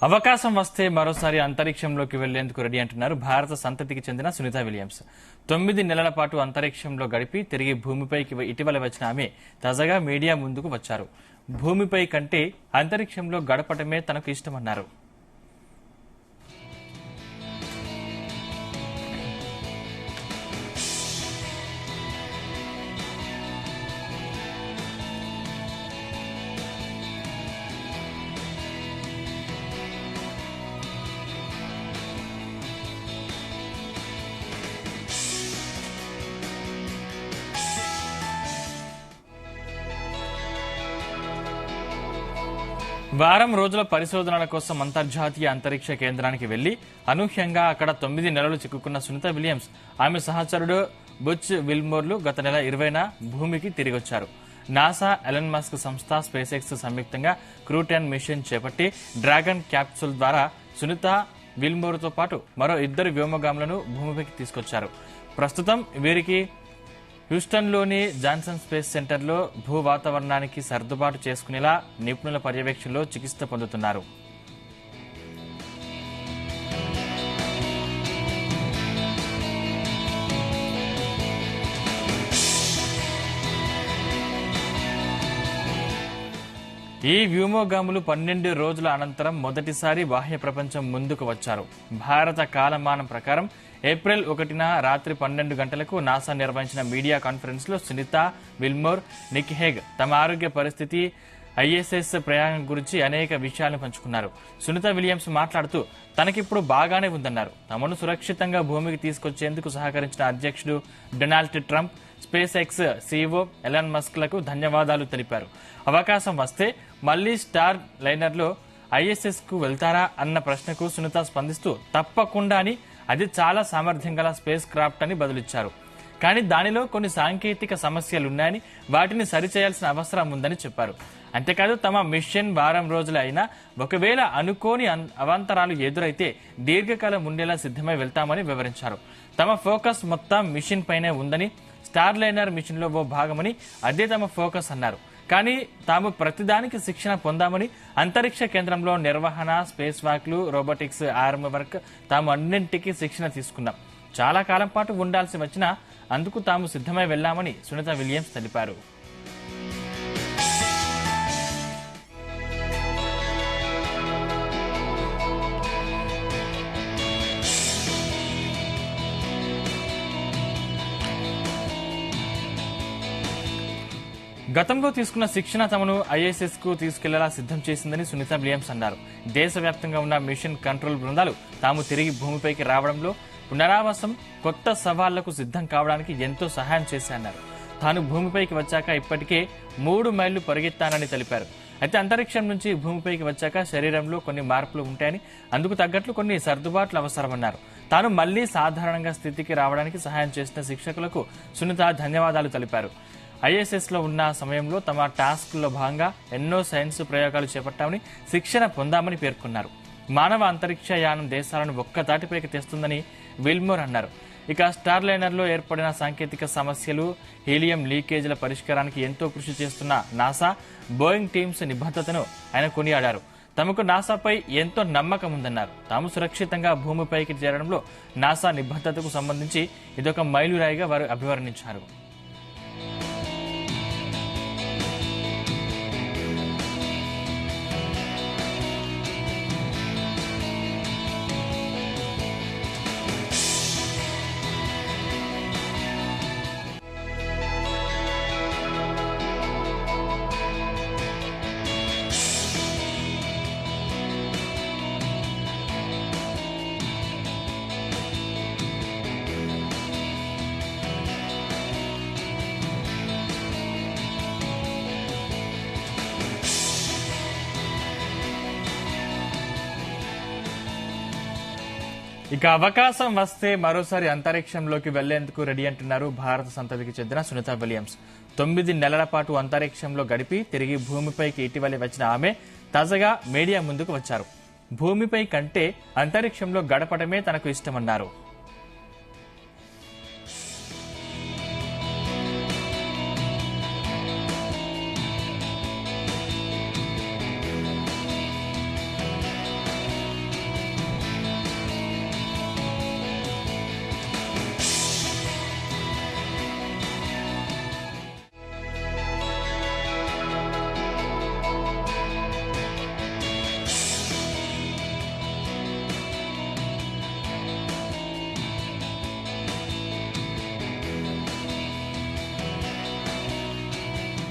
అవకాశం వస్తే మరోసారి అంతరిక్షంలోకి వెళ్లేందుకు రెడీ అంటున్నారు భారత సంతతికి చెందిన సునీత విలియమ్స్. 9 నెలల పాటు అంతరిక్షంలో గడిపి తిరిగి భూమిపైకి ఇటీవల వచ్చిన ఆమె తాజాగా మీడియా ముందుకు వచ్చారు. భూమిపై కంటే అంతరిక్షంలో గడపడమే తనకు ఇష్టమన్నారు. వారం రోజుల పరిశోధనల కోసం అంతర్జాతీయ అంతరిక్ష కేంద్రానికి వెళ్లి అనూహ్యంగా అక్కడ 9 నెలలు చిక్కుకున్న సునీత విలియమ్స్, ఆమె సహచరుడు బుచ్ విల్మోర్లు గత నెల 20న భూమికి తిరిగొచ్చారు. నాసా, ఎలన్ మస్క్ సంస్థ, స్పేస్ ఎక్స్ సంయుక్తంగా క్రూ-10 మిషన్ చేపట్టి డ్రాగన్ క్యాప్సూల్ ద్వారా సునీత విల్మోర్తో పాటు మరో 2 వ్యోమగాములను భూమిపైకి తీసుకొచ్చారు. ప్రస్తుతం వీరికి హ్యూస్టన్లోని జాన్సన్ స్పేస్ సెంటర్లో భూ వాతావరణానికి సర్దుబాటు చేసుకునేలా నిపుణుల పర్యవేక్షణలో చికిత్స పొందుతున్నారు. ఈ వ్యోమగాములు 12 రోజుల అనంతరం మొదటిసారి బాహ్య ప్రపంచం ముందుకు వచ్చారు. భారత కాలమానం ప్రకారం ఏప్రిల్ 1న రాత్రి 12 గంటలకు నాసా నిర్వహించిన మీడియా కాన్ఫరెన్స్ లో సునీత విల్మోర్, నిక్ హేగ్ తమ ఆరోగ్య పరిస్థితి, ఐఎస్ఎస్ ప్రయాణం గురించి అనేక విషయాలను పంచుకున్నారు. సునీత విలియమ్స్ మాట్లాడుతూ తనకిప్పుడు బాగానే ఉందన్నారు. తమను సురక్షితంగా భూమికి తీసుకొచ్చేందుకు సహకరించిన అధ్యక్షుడు Donald Trump, space X CEO Elon Musk లకు ధన్యవాదాలు తెలిపారు. అవకాశం వస్తే మళ్లీ స్టార్ లైనర్ లో ఐఎస్ఎస్ కు వెళ్తారా అన్న ప్రశ్నకు సునీత స్పందిస్తూ తప్పకుండా అని, అది చాలా సామర్థ్యం గల స్పేస్ క్రాఫ్ట్ అని బదులిచ్చారు. కానీ దానిలో కొన్ని సాంకేతిక సమస్యలున్నాయని, వాటిని సరిచేయాల్సిన అవసరం ఉందని చెప్పారు. అంతేకాదు తమ మిషన్ వారం రోజులు అయినా ఒకవేళ అనుకోని అవాంతరాలు ఎదురైతే దీర్ఘకాలం ఉండేలా సిద్ధమై వెళ్తామని వివరించారు. తమ ఫోకస్ మొత్తం మిషన్ పైనే ఉందని, స్టార్ లైనర్ మిషన్ లో ఓ భాగమని, అదే తమ ఫోకస్ అన్నారు. కానీ తాము ప్రతిదానికి శిక్షణ పొందామని, అంతరిక్ష కేంద్రంలో నిర్వహణ, స్పేస్ వాక్లు, రోబోటిక్స్, ఆర్మ్ వర్క్ తాము అన్నింటికీ శిక్షణ తీసుకున్నాం. చాలా కాలం పాటు ఉండాల్సి వచ్చినా అందుకు తాము సిద్ధమై వెళ్లామని సునీత విలియమ్స్ తెలిపారు. గతంలో తీసుకున్న శిక్షణ తమను ఐఎస్ఎస్ కు తీసుకెళ్లేలా సిద్ధం చేసిందని సునీత విలియమ్స్ అన్నారు. దేశవ్యాప్తంగా ఉన్న మిషన్ కంట్రోల్ బృందాలు తాము తిరిగి భూమిపైకి రావడంలో, పునరావాసం, కొత్త సవాళ్లకు సిద్ధం కావడానికి ఎంతో సహాయం చేశారన్నారు. తాను భూమిపైకి వచ్చాక ఇప్పటికే 3 మైళ్లు పరిగెత్తానని తెలిపారు. అయితే అంతరిక్షం నుంచి భూమిపైకి వచ్చాక శరీరంలో కొన్ని మార్పులు ఉంటాయని, అందుకు తగ్గట్లు కొన్ని సర్దుబాట్లు అవసరమన్నారు. తాను మళ్లీ సాధారణంగా స్థితికి రావడానికి సహాయం చేసిన శిక్షకులకు సునీత ధన్యవాదాలు తెలిపారు. ఐఎస్ఎస్ లో ఉన్న సమయంలో తమ టాస్క్ లో భాగంగా ఎన్నో సైన్స్ ప్రయోగాలు చేపట్టామని, శిక్షణ పొందామని పేర్కొన్నారు. మానవ అంతరిక్ష యానం దేశాలను ఒక్కతాటిపైకి తెస్తుందని విల్మోర్ అన్నారు. ఇక స్టార్ లైనర్ లో ఏర్పడిన సాంకేతిక సమస్యలు, హీలియం లీకేజీల పరిష్కారానికి ఎంతో కృషి చేస్తున్న నాసా, బోయింగ్ టీమ్స్ నిబద్ధతను ఆయన కొనియాడారు. తమకు నాసాపై ఎంతో నమ్మకం ఉందన్నారు. తాము సురక్షితంగా భూమిపైకి చేరడంలో నాసా నిబద్ధతకు సంబంధించి ఇదొక మైలురాయిగా వారు అభివర్ణించారు. ఇక అవకాశం వస్తే మరోసారి అంతరిక్షంలోకి వెళ్లేందుకు రెడీ అంటున్నారు భారత సంతతికి చెందిన సునీత విలియమ్స్. 9 నెలల పాటు అంతరిక్షంలో గడిపి తిరిగి భూమిపైకి ఇటీవలే వచ్చిన ఆమె తాజాగా మీడియా ముందుకు వచ్చారు. భూమిపై కంటే అంతరిక్షంలో గడపడమే తనకు ఇష్టమన్నారు.